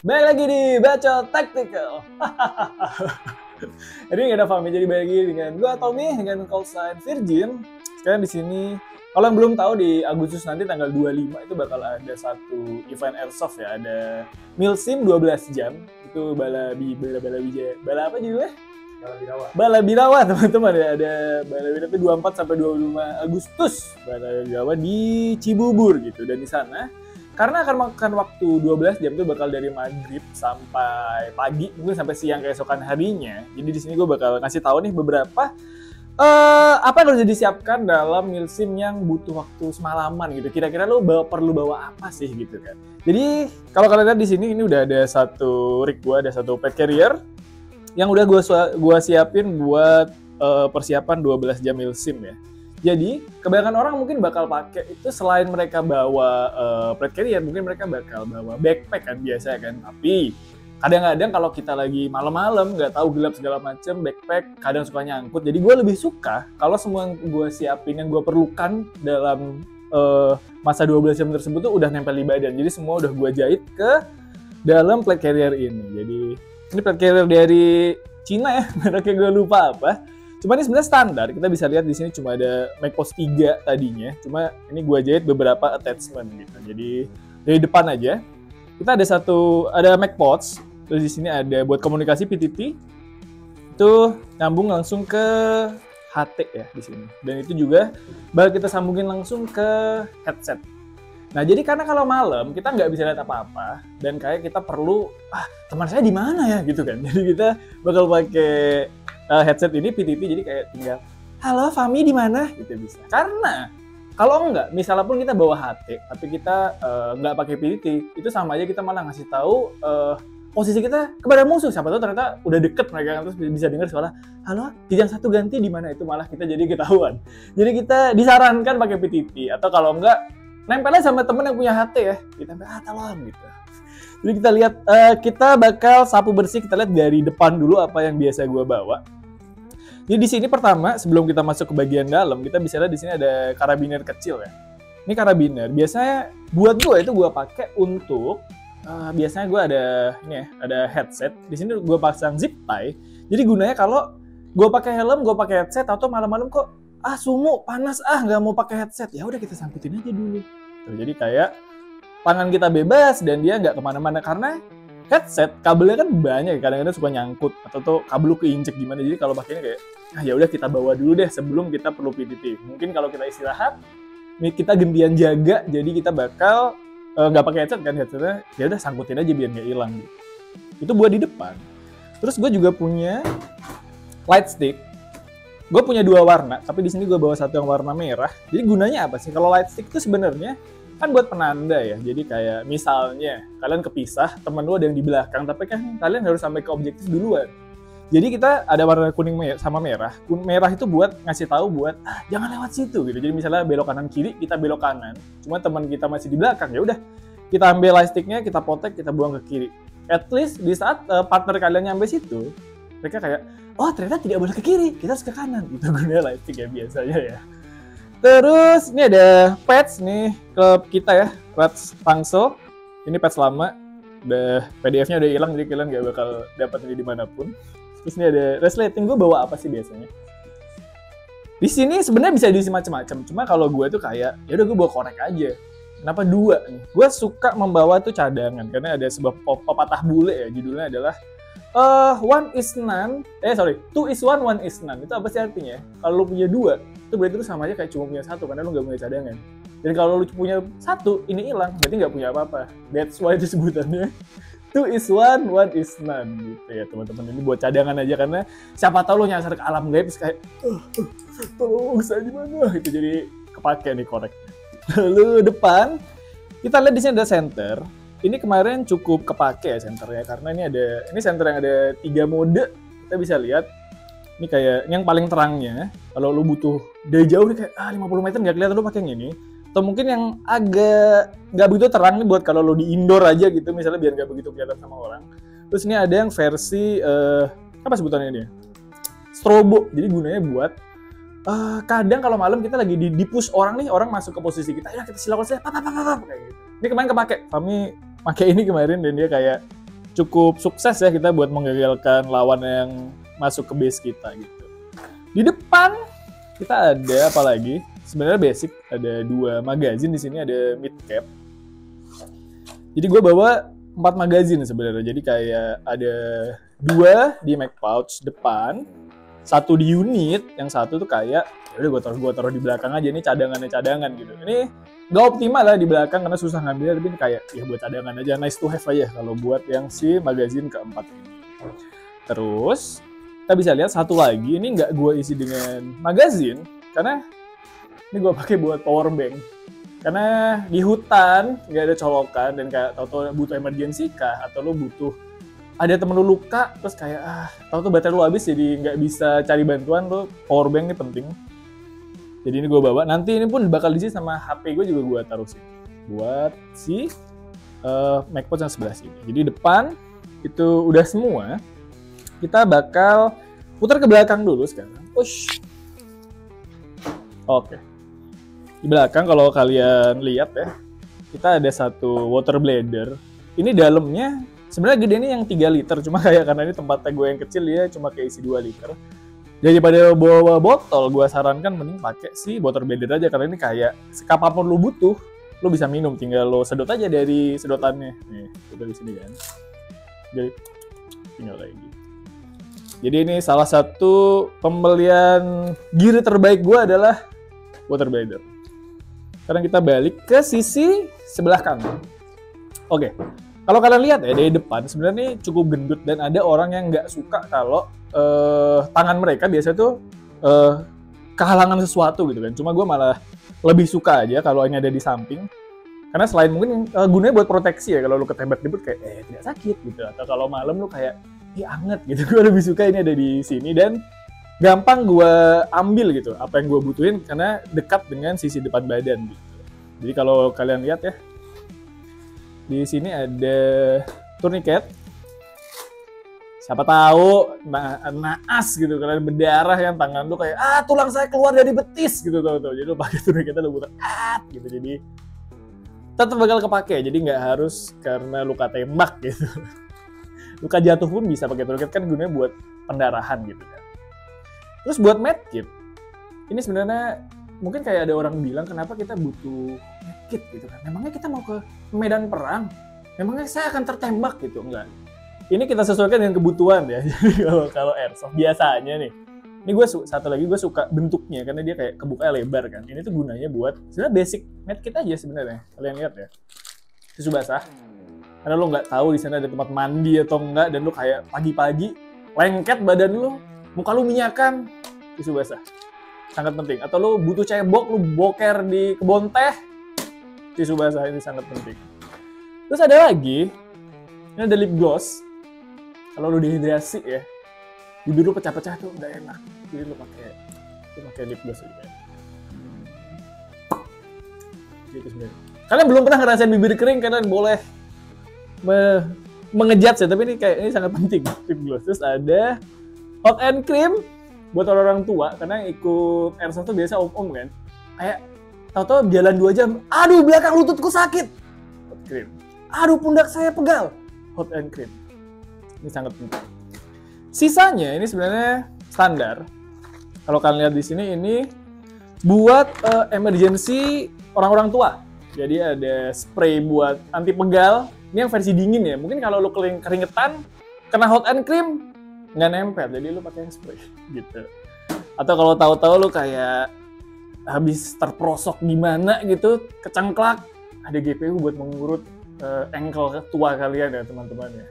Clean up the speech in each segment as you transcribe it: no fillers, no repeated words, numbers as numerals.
Balik lagi di Bacot Tactical. Jadi nggak ada Fahmi, jadi balik lagi dengan gue Tommy dengan call sign Virgin. Sekarang di sini, kalau yang belum tahu di Agustus nanti tanggal 25 itu bakal ada satu event airsoft ya, ada Milsim 12 jam. Itu bala Wijaya. Bala apa judulnya? Bala Birawa teman-teman ya, ada Bala Birawa itu 24 sampai 25 Agustus. Bala Birawa di Cibubur gitu, dan di sana karena akan makan waktu 12 jam itu bakal dari maghrib sampai pagi, mungkin sampai siang keesokan harinya. Jadi di sini gue bakal ngasih tahu nih beberapa apa yang harus disiapkan dalam milsim yang butuh waktu semalaman gitu. Kira-kira lo perlu bawa apa sih gitu kan. Jadi kalau kalian lihat di sini ini udah ada satu rig gue, ada satu pad carrier yang udah gue siapin buat persiapan 12 jam milsim ya. Jadi, kebanyakan orang mungkin bakal pakai itu selain mereka bawa pad carrier, mungkin mereka bakal bawa backpack kan biasa kan. Tapi kadang-kadang kalau kita lagi malam-malam nggak tahu gelap segala macem, backpack kadang suka nyangkut. Jadi gue lebih suka kalau semua yang gue siapin yang gue perlukan dalam masa 12 jam tersebut tuh udah nempel di badan. Jadi semua udah gue jahit ke dalam pad carrier ini. Jadi ini pad carrier dari Cina ya, mereknya gue lupa apa. Cuma ini sebenarnya standar, kita bisa lihat di sini cuma ada MacPost 3 tadinya. Cuma ini gua jahit beberapa attachment gitu. Jadi dari depan aja kita ada MacPost, terus di sini ada buat komunikasi PTT. Itu nyambung langsung ke HT ya di sini. Dan itu juga bakal kita sambungin langsung ke headset. Nah, jadi karena kalau malam kita nggak bisa lihat apa-apa dan kayak kita perlu teman saya di mana ya gitu kan. Jadi kita bakal pakai headset ini PTT, jadi kayak tinggal halo Fahmi di mana gitu bisa. Karena kalau enggak, misalnya pun kita bawa HT tapi kita nggak pakai PTT, itu sama aja kita malah ngasih tahu posisi kita kepada musuh. Siapa tahu ternyata udah deket mereka, terus bisa dengar suara halo kijang satu ganti di mana, itu malah kita jadi ketahuan. Jadi kita disarankan pakai PTT, atau kalau enggak nempelnya sama temen yang punya HT ya, ditempel tolong gitu. Jadi kita lihat, kita bakal sapu bersih, kita lihat dari depan dulu apa yang biasa gue bawa. Jadi di sini pertama, sebelum kita masuk ke bagian dalam, kita bisa lihat di sini ada karabiner kecil ya. Ini karabiner, biasanya buat gue itu gue pakai untuk, biasanya gue ada ini ya, ada headset. Di sini gue pasang zip tie. Jadi gunanya kalau gue pakai helm, gue pakai headset, atau malam-malam kok sumu panas nggak mau pakai headset, ya udah kita sangkutin aja dulu. Tuh, jadi kayak tangan kita bebas dan dia nggak kemana-mana, karena headset kabelnya kan banyak, kadang-kadang suka nyangkut atau tuh kabel keinjek gimana. Jadi kalau pakainya kayak ya udah kita bawa dulu deh sebelum kita perlu PTT. Mungkin kalau kita istirahat, kita gantian jaga, jadi kita bakal nggak pakai headset kan, headsetnya ya udah sangkutin aja biar nggak hilang gitu. Itu buat di depan. Terus gue juga punya light stick. Gue punya 2 warna, tapi di sini gue bawa satu yang warna merah. Jadi gunanya apa sih? Kalau light stick itu sebenarnya kan buat penanda ya. Jadi kayak misalnya kalian kepisah, temen lu ada yang di belakang, tapi kan kalian harus sampai ke objektif duluan. Jadi kita ada warna kuning sama merah. Merah itu buat ngasih tahu buat jangan lewat situ gitu. Jadi misalnya belok kanan kiri, kita belok kanan. Cuma teman kita masih di belakang, ya udah kita ambil light stick-nya, kita potek, kita buang ke kiri. At least di saat partner kalian nyampe situ, mereka kayak oh ternyata tidak boleh ke kiri, kita harus ke kanan. Itu gunanya light stick ya biasanya ya. Terus ini ada patch nih klub kita ya, patch Tangsel. Ini patch lama, udah PDF-nya udah hilang, jadi kalian nggak bakal dapat ini dimanapun. Terus ini ada resleting. Gue bawa apa sih biasanya? Di sini sebenarnya bisa diisi macam-macam. Cuma kalau gue tuh kayak ya udah gue bawa korek aja. Kenapa 2 nih? Gue suka membawa tuh cadangan karena ada sebuah pepatah bule ya, judulnya adalah 2 is 1, 1 is none. Itu apa sih artinya? Kalau lu punya 2, itu berarti lu sama aja kayak cuma punya 1 karena lu nggak punya cadangan. Dan kalau lu punya 1, ini hilang, berarti nggak punya apa-apa. That's why itu sebutannya 2 is 1, 1 is none gitu ya teman-teman. Ini buat cadangan aja, karena siapa tahu lu nyasar ke alam gaib terus kayak tolong saya di mana gitu, jadi kepake nih korek. Lalu depan kita lihat di sini ada center. Ini kemarin cukup kepake ya senternya, karena ini center yang ada 3 mode. Kita bisa lihat ini kayak ini yang paling terangnya. Kalau lu butuh dari jauh nih kayak 50 meter nggak kelihatan, lu pakai yang ini. Atau mungkin yang agak nggak begitu terang nih buat kalau lu di indoor aja gitu, misalnya biar nggak begitu kelihatan sama orang. Terus ini ada yang versi apa sebutannya ini? Strobo. Jadi gunanya buat kadang kalau malam kita lagi di push orang nih, orang masuk ke posisi kita, ya kita silakan kayak gitu. Ini kemarin kepake, kami pakai ini kemarin dan dia kayak cukup sukses ya kita buat menggagalkan lawan yang masuk ke base kita gitu. Di depan kita ada apa lagi? Sebenarnya basic, ada 2 magazine di sini, ada mid cap. Jadi gue bawa 4 magazine sebenarnya. Jadi kayak ada 2 di mag pouch depan, 1 di unit, yang 1 tuh kayak udah gue taruh di belakang aja, ini cadangan gitu. Ini gak optimal lah di belakang karena susah ngambil, tapi ini kayak ya buat cadangan aja, nice to have aja kalau buat yang si magazine keempat ini. Terus kita bisa lihat satu lagi, ini nggak gue isi dengan magazine karena ini gue pakai buat power bank. Karena di hutan nggak ada colokan dan kayak tau-tau butuh emergency kah, atau lo butuh ada temen lu luka terus kayak tau-tau baterai lu habis jadi nggak bisa cari bantuan, lo power bank ini penting. Jadi ini gue bawa, nanti ini pun bakal diisi sama HP gue juga gue taruh sini buat si MacBook yang sebelah sini. Jadi depan itu udah semua, kita bakal putar ke belakang dulu sekarang. Push. Oke. Di belakang kalau kalian lihat ya, kita ada satu water bladder. Ini dalamnya sebenarnya gede ini yang 3 liter, cuma kayak karena ini tempatnya gue yang kecil ya cuma kayak isi 2 liter. Jadi pada bawa botol, gue sarankan mending pakai si water bladder aja karena ini kayak kapanpun lu butuh, lu bisa minum, tinggal lo sedot aja dari sedotannya. Nih, udah di sini kan. Jadi tinggal kayak gitu. Jadi ini salah satu pembelian gear terbaik gue adalah water bladder. Sekarang kita balik ke sisi sebelah kanan. Oke, kalau kalian lihat ya dari depan sebenarnya ini cukup gendut dan ada orang yang nggak suka kalau tangan mereka biasa tuh kehalangan sesuatu gitu kan. Cuma gue malah lebih suka aja kalau ini ada di samping. Karena selain mungkin gunanya buat proteksi ya, kalau lu ketembak-tembak kayak tidak sakit gitu. Atau kalau malam lu kayak anget gitu. Gue lebih suka ini ada di sini dan gampang gue ambil gitu apa yang gue butuhin karena dekat dengan sisi depan badan gitu. Jadi kalau kalian lihat ya, di sini ada tourniquet. Siapa tahu naas gitu, kalian berdarah yang tangan lu kayak tulang saya keluar dari betis gitu tuh. Jadi lu pakai tourniquetnya lu putar gitu. Jadi tetap bakal kepake. Jadi nggak harus karena luka tembak gitu. Luka jatuh pun bisa pakai tourniquet, kan gunanya buat pendarahan gitu kan. Terus buat medkit, ini sebenarnya mungkin kayak ada orang bilang kenapa kita butuh medkit gitu kan. Memangnya kita mau ke medan perang? Memangnya saya akan tertembak gitu? Enggak. Ini kita sesuaikan dengan kebutuhan ya. Jadi kalau airsoft biasanya nih, ini gue satu lagi gue suka bentuknya karena dia kayak kebukanya lebar kan. Ini tuh gunanya buat sebenarnya basic medkit aja sebenarnya. Kalian lihat ya, tisu basah. Karena lo nggak tahu di sana ada tempat mandi atau enggak, dan lo kayak pagi-pagi lengket badan lo, muka lo minyakan, tisu basah sangat penting. Atau lo butuh cebok, lo boker di kebun teh, tisu basah ini sangat penting. Terus ada lagi, ini ada lip gloss. Kalau lo dehidrasi ya, bibir lo pecah-pecah tuh nggak enak, jadi lo pakai lip gloss aja. Gitu sebenarnya. Kalian belum pernah ngerasain bibir kering, kalian boleh mengejat sih, tapi ini sangat penting lip gloss. Terus ada hot and cream buat orang tua, karena ikut airsoft tuh biasa om-om kan, kayak tahu-tahu jalan 2 jam, aduh belakang lututku sakit, hot cream. Aduh pundak saya pegal, hot and cream. Ini sangat penting. Sisanya ini sebenarnya standar. Kalau kalian lihat di sini, ini buat emergency orang-orang tua. Jadi ada spray buat anti pegal. Ini yang versi dingin ya. Mungkin kalau lu keringetan, kena hot and cream, nggak nempel. Jadi lu pakai yang spray gitu. Atau kalau tahu-tahu lu kayak habis terprosok gimana gitu, kecengklak, ada GPU buat mengurut ankle tua kalian ya teman-teman ya.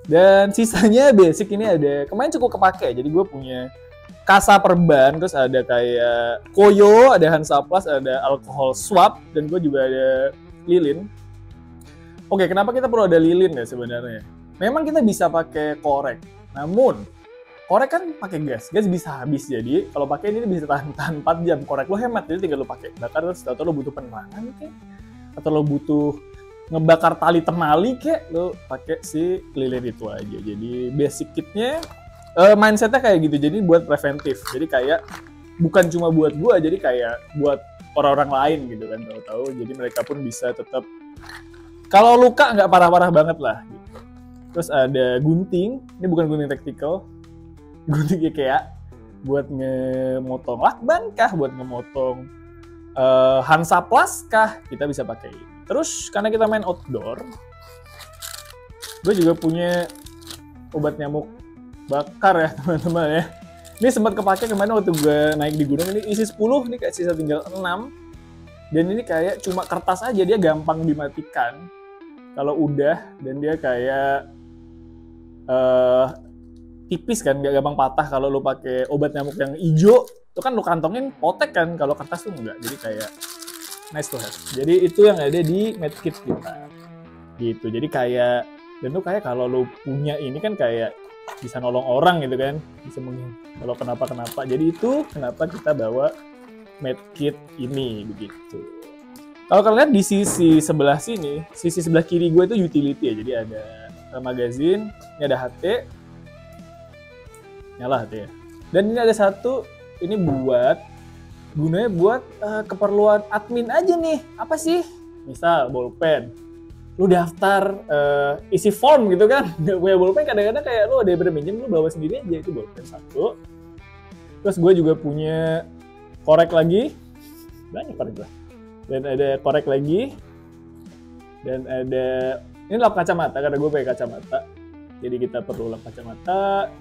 Dan sisanya basic ini ada, kemarin cukup kepake. Jadi gue punya kasa perban, terus ada kayak koyo, ada Hansaplast, ada alkohol swab, dan gue juga ada lilin. Oke, kenapa kita perlu ada lilin ya sebenarnya? Memang kita bisa pakai korek, namun korek kan pakai gas bisa habis. Jadi kalau pakai ini bisa tahan 4 jam. Korek lo hemat, jadi tinggal lo pakai bakar terus. Atau lo butuh penerangan kayak, atau lo butuh ngebakar tali temali kayak, lo pakai si lilin itu aja. Jadi basic kitnya mindsetnya kayak gitu. Jadi buat preventif. Jadi kayak bukan cuma buat gua, jadi kayak buat orang-orang lain gitu kan, tahu-tahu. Jadi mereka pun bisa tetap, kalau luka nggak parah-parah banget lah gitu. Terus ada gunting, ini bukan gunting tactical, gunting IKEA buat ngemotong lakban kah, buat ngemotong Hansa Plus kah, kita bisa pakai ini. Terus karena kita main outdoor, gue juga punya obat nyamuk bakar ya teman-teman ya. Ini sempat kepake kemarin waktu gue naik di gunung, ini isi 10, ini kayak sisa tinggal 6. Dan ini kayak cuma kertas aja, dia gampang dimatikan kalau udah, dan dia kayak tipis kan, gak gampang patah. Kalau lo pakai obat nyamuk yang hijau, itu kan lo kantongin potek kan, kalau kertas tuh enggak. Jadi kayak nice to have. Jadi itu yang ada di medkit kita. Gitu. Jadi kayak, dan tuh kayak kalau lo punya ini kan kayak bisa nolong orang gitu kan, bisa kalau kenapa-kenapa. Jadi itu kenapa kita bawa medkit ini begitu. Kalau kalian lihat di sisi sebelah sini, sisi sebelah kiri gue itu utility ya. Jadi ada magazine, ini ada HT, nyala HT ya. Dan ini ada satu, ini gunanya buat keperluan admin aja nih. Apa sih? Misal bolpen. Lu daftar isi form gitu kan, nggak punya bolpen, kadang-kadang kayak lu ada yang minjem, lu bawa sendiri aja, itu bolpen satu. Terus gue juga punya korek lagi, banyak korek gue, dan ada korek lagi, dan ada ini lap kacamata karena gue pakai kacamata, jadi kita perlu lap kacamata.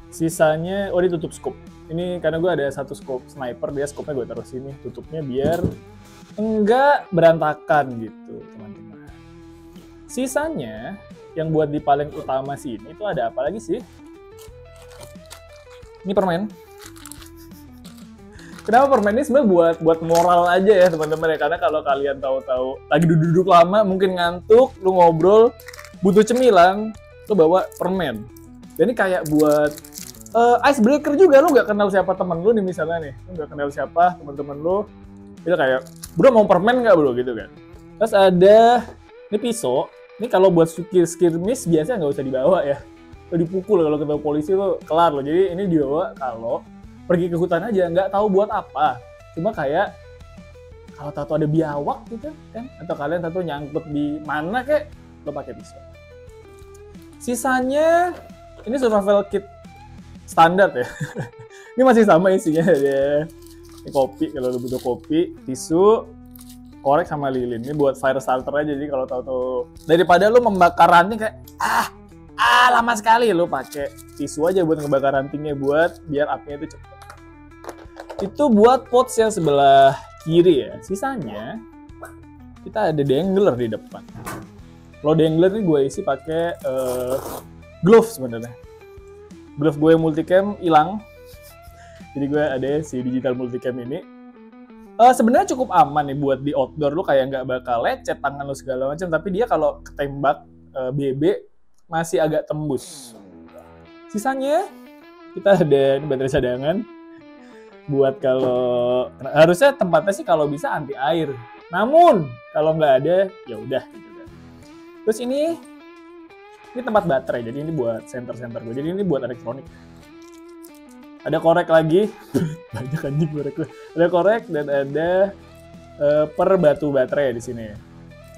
Sisanya, oh ini tutup scope, ini karena gue ada satu scope sniper, dia scope-nya gue taruh sini, tutupnya biar enggak berantakan gitu teman-teman. Sisanya yang buat di paling utama sini itu ada apa lagi sih? Ini permen. Kenapa permen ini sebenarnya buat moral aja ya teman-teman ya, karena kalau kalian tahu-tahu lagi duduk lama, mungkin ngantuk, lu ngobrol, butuh cemilan, lu bawa permen. Dan ini kayak buat icebreaker juga, lu nggak kenal siapa temen lu nih misalnya nih, lu nggak kenal siapa teman-teman lu, itu kayak, bro mau permen nggak bro gitu kan. Terus ada ini pisau. Ini kalau buat skirmish biasanya nggak usah dibawa ya. Lo dipukul kalau ketemu polisi lo kelar lo. Jadi ini dibawa kalau pergi ke hutan aja, nggak tahu buat apa. Cuma kayak kalau tahu ada biawak gitu kan, atau kalian tahu nyangkut di mana kayak, lo pakai pisau. Sisanya ini survival kit standar ya. Ini masih sama isinya ya. Ini kopi kalau lo butuh kopi, tisu, korek sama lilin. Ini buat fire starter aja. Jadi kalau tahu daripada lu membakar ranting kayak lama sekali, lu pakai tisu aja buat ngebakar rantingnya, buat biar apinya itu cepet. Itu buat pots yang sebelah kiri ya. Sisanya kita ada dangler di depan. Kalau dangler ini gue isi pakai glove sebenarnya. Glove gue yang multicam hilang. Jadi gue ada si digital multicam ini. Sebenarnya cukup aman nih buat di outdoor, lu kayak nggak bakal lecet tangan lu segala macam, tapi dia kalau ketembak BB masih agak tembus. Sisanya kita ada ini baterai cadangan buat kalau harusnya tempatnya sih kalau bisa anti air. Namun kalau nggak ada ya udah gitu kan. Terus ini tempat baterai, jadi ini buat center gue. Jadi ini buat elektronik. Ada korek lagi, banyak anjing korek gue. Ada korek dan ada per batu baterai di sini.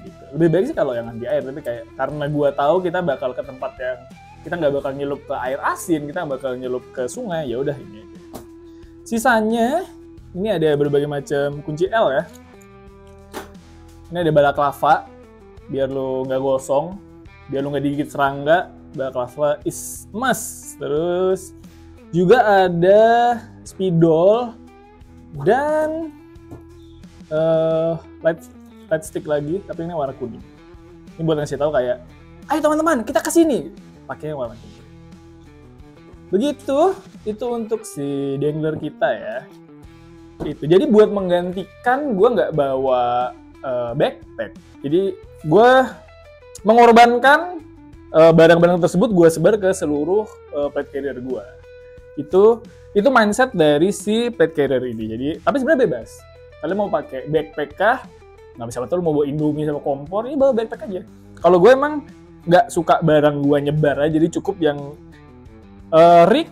Gitu. Lebih baik sih kalau yang anti air, tapi kayak karena gue tahu kita bakal ke tempat yang kita nggak bakal nyelup ke air asin, kita bakal nyelup ke sungai, ya udah ini aja. Sisanya ini ada berbagai macam kunci L ya. Ini ada balaklava biar lo nggak gosong, biar lo nggak digigit serangga. Balaklava is must. Terus juga ada spidol dan light stick lagi, tapi ini warna kuning. Ini buat ngasih tahu kayak, ayo teman-teman kita kesini, pakai warna kuning. Begitu, itu untuk si dangler kita ya. Itu jadi buat menggantikan gue nggak bawa backpack. Jadi gue mengorbankan barang-barang tersebut gue sebar ke seluruh plate carrier gue. Itu mindset dari si plate carrier ini. Jadi tapi sebenarnya bebas. Kalian mau pakai backpack kah? Nggak bisa betul mau bawa Indomie sama kompor, ini bawa backpack aja. Kalau gue emang nggak suka barang gue nyebar aja, jadi cukup yang rig,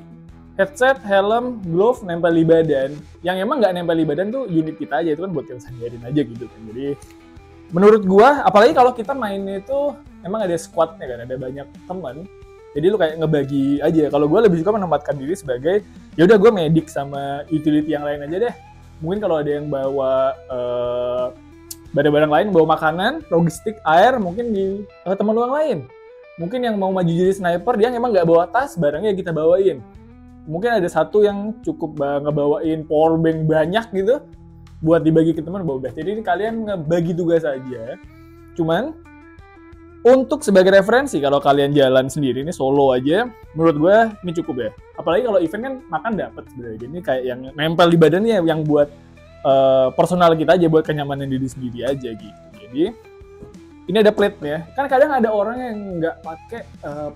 headset, helm, glove nempel di badan. Yang emang nggak nempel di badan tuh unit kita aja, itu kan buat kita sandarin aja gitu kan. Jadi menurut gue, apalagi kalau kita mainnya itu emang ada squadnya kan, ada banyak teman. Jadi lu kayak ngebagi aja. Kalau gue lebih suka menempatkan diri sebagai ya udah gue medik sama utility yang lain aja deh. Mungkin kalau ada yang bawa barang-barang lain, bawa makanan, logistik, air, mungkin di teman lu yang lain. Mungkin yang mau maju jadi sniper, dia emang nggak bawa tas, barangnya kita bawain. Mungkin ada satu yang cukup ngebawain power bank banyak gitu, buat dibagi ke teman bawa. Jadi ini kalian ngebagi tugas aja. Cuman, untuk sebagai referensi, kalau kalian jalan sendiri, ini solo aja, menurut gue ini cukup ya. Apalagi kalau event kan makan dapet sebenarnya. Ini kayak yang nempel di badannya, yang buat personal kita aja, buat kenyamanan diri sendiri aja gitu. Jadi ini ada plate-nya. Kan kadang ada orang yang nggak pakai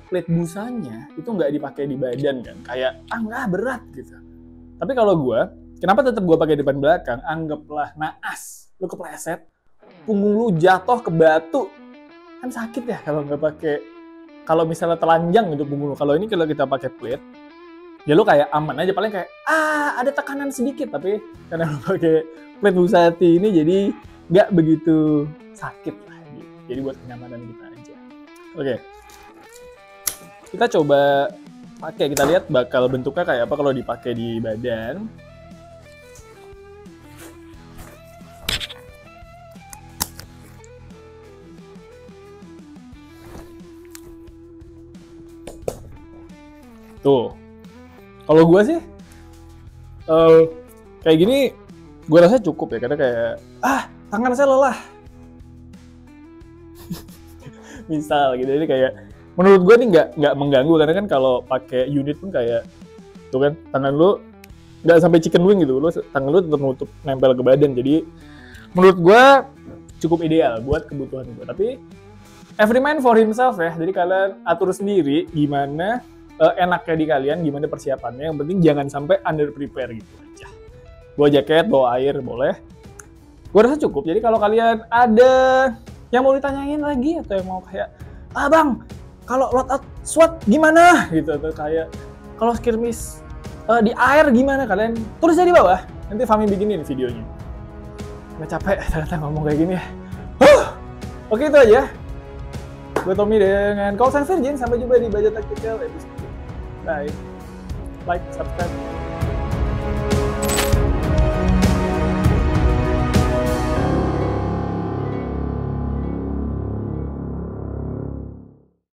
plate busanya, itu nggak dipakai di badan kan. Kayak nggak berat gitu. Tapi kalau gue, kenapa tetap gue pakai depan belakang? Anggaplah naas, lu kepleset, punggung lu jatuh ke batu, kan sakit ya kalau nggak pakai. Kalau misalnya telanjang gitu punggung lu. Kalau ini kalau kita pakai plate, ya lu kayak aman aja, paling kayak ada tekanan sedikit, tapi karena lu pakai plate Bugatti ini jadi nggak begitu sakit lah gitu. Jadi buat kenyamanan kita aja. Oke. Kita coba pakai, kita lihat bakal bentuknya kayak apa kalau dipakai di badan. Tuh. Kalau gue sih, kayak gini, gue rasa cukup ya, karena kayak, tangan saya lelah. Misal gitu, jadi kayak, menurut gue ini nggak mengganggu, karena kan kalau pakai unit pun kayak, tuh kan, tangan lu nggak sampai chicken wing gitu, tangan lu tetap nutup, nempel ke badan, jadi menurut gue cukup ideal buat kebutuhan gue. Tapi, every man for himself ya, jadi kalian atur sendiri gimana enaknya di kalian, gimana persiapannya. Yang penting jangan sampai under prepare gitu aja. Bawa jaket, bawa air, boleh. Gue rasa cukup. Jadi kalau kalian ada yang mau ditanyain lagi, atau yang mau kayak, bang, kalau loadout SWAT gimana? Gitu, atau kayak, kalau skirmish di air gimana? Kalian tulis aja di bawah. Nanti Fahmi bikinin videonya. Nggak capek ternyata ngomong kayak gini ya. Oke, itu aja. Gue Tommy dengan Call Sign Virgin. Sampai jumpa di Budget Tactical episode. Bye. Like, subscribe.